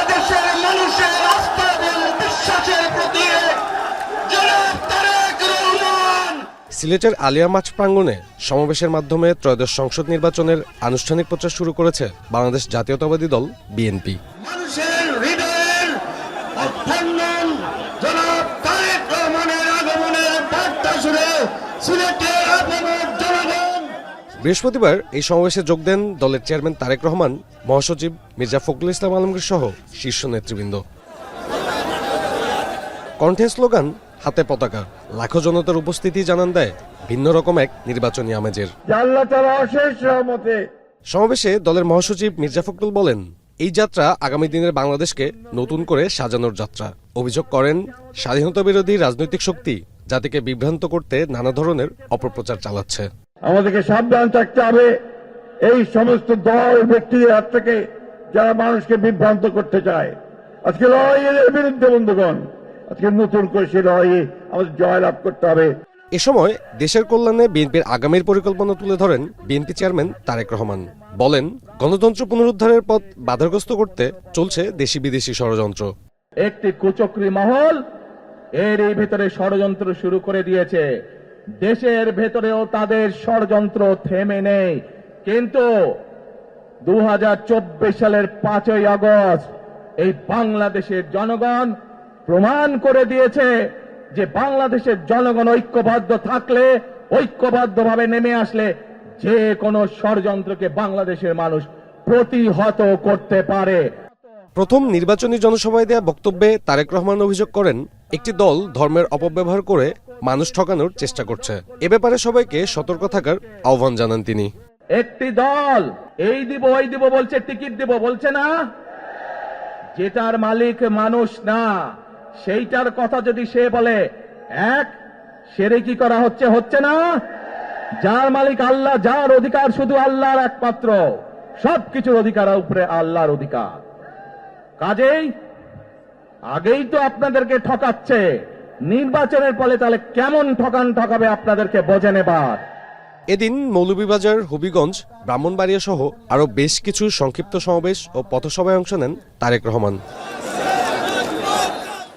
বাংলাদেশের মানুষের আস্থা এবং বিশ্বাসের প্রতি জনাব তারেক রহমান। সিলেটের আলিয়া মাঠ প্রাঙ্গণে সমাবেশের মাধ্যমে ত্রয়োদশ সংসদ নির্বাচনের আনুষ্ঠানিক প্রচার শুরু করেছে বাংলাদেশ জাতীয়তাবাদী দল বিএনপি। মানুষের হৃদয়ের অভ্যন্তর জনাব তারেক রহমানের আগমনের বার্তা শুনে সিলেটের আপামর জনগণ। বৃহস্পতিবার এই সমাবেশে যোগ দেন দলের চেয়ারম্যান তারেক রহমান, মহাসচিব মির্জা ফখরুল ইসলাম আলমগীর সহ শীর্ষ নেতৃবৃন্দ। কণ্ঠে স্লোগান, হাতে পতাকা, লাখো জনতার উপস্থিতি জানান দেয় ভিন্ন রকম এক নির্বাচনী আমেজের। আল্লাহ তাআলা অশেষ রহমতে সমাবেশে দলের মহাসচিব মির্জা ফখরুল বলেন, এই যাত্রা আগামী দিনের বাংলাদেশকে নতুন করে সাজানোর যাত্রা। অভিযোগ করেন, স্বাধীনতা বিরোধী রাজনৈতিক শক্তি জাতিকে বিভ্রান্ত করতে নানা ধরনের অপপ্রচার চালাচ্ছে। আমাদেরকে সাবধান থাকতে হবে এই সমস্ত দল ব্যক্তির হাত থেকে যারা মানুষকে বিভ্রান্ত করতে চায়। আজকে লড়াই এদের বিরুদ্ধে বন্ধুগণ, আজকে নতুন করে সে লড়াইয়ে আমাদের জয়লাভ করতে হবে। এ সময় দেশের কল্যাণে বিএনপির আগামীর পরিকল্পনা তুলে ধরেন বিএনপি চেয়ারম্যান তারেক রহমান। বলেন, গণতন্ত্র পুনরুদ্ধারের পথ বাধাগ্রস্ত করতে চলছে দেশি বিদেশি ষড়যন্ত্র। একটি কুচক্রী মহল এর ভিতরে ষড়যন্ত্র শুরু করে দিয়েছে। দেশের ভেতরেও তাদের ষড়যন্ত্র থেমে নেই, কিন্তু 2024 সালের 5ই আগস্ট এই বাংলাদেশের জনগণ প্রমাণ করে দিয়েছে যে বাংলাদেশের জনগণ ঐক্যবদ্ধ থাকলে, ঐক্যবদ্ধভাবে নেমে আসলে যে কোনো ষড়যন্ত্রকে বাংলাদেশের মানুষ প্রতিহত করতে পারে। প্রথম নির্বাচনী জনসভায় দেয়া বক্তব্যে তারেক রহমান অভিযোগ করেন, একটি দল ধর্মের অপব্যবহার করে মানুষ ঠকানোর চেষ্টা করছে। এ ব্যাপারে সবাইকে সতর্ক থাকার আহ্বান জানান তিনি। একটি দল এই দিব ওই দিব বলছে, টিকিট দিব বলছে না, যেটার মালিক মানুষ না সেইটার কথা যদি সে বলে, এক সেরে কি করা হচ্ছে না। যার মালিক আল্লাহ, যার অধিকার শুধু আল্লাহর একমাত্র, সবকিছুর অধিকার উপরে আল্লাহর অধিকার। কাজেই আগেই তো আপনাদেরকে ঠকাচ্ছে, নির্বাচনের ফলে তাহলে কেমন ঠকাবে আপনাদেরকে বোঝেন এবার। এদিন মৌলভীবাজার, হবিগঞ্জ, ব্রাহ্মণবাড়িয়া সহ আরো বেশ কিছু সংক্ষিপ্ত সমাবেশ ও পথসভায় অংশ নেন তারেক রহমান।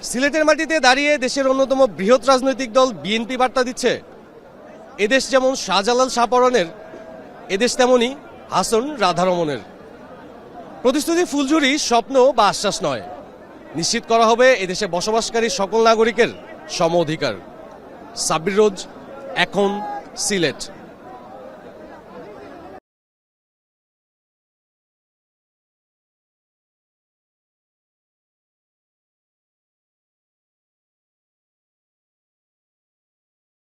সিলেটের মাটিতে দাঁড়িয়ে দেশের অন্যতম বৃহৎ রাজনৈতিক দল বিএনপি বার্তা দিচ্ছে, এদেশ যেমন শাহজালাল শাহপরানের, এদেশ তেমনি হাসন রাধারমনের। প্রতিশ্রুতি ফুলঝুরি, স্বপ্ন বা আশ্বাস নয়, নিশ্চিত করা হবে এদেশে বসবাসকারী সকল নাগরিকের সম অধিকার। সাব্বির রোজ, এখন, সিলেট।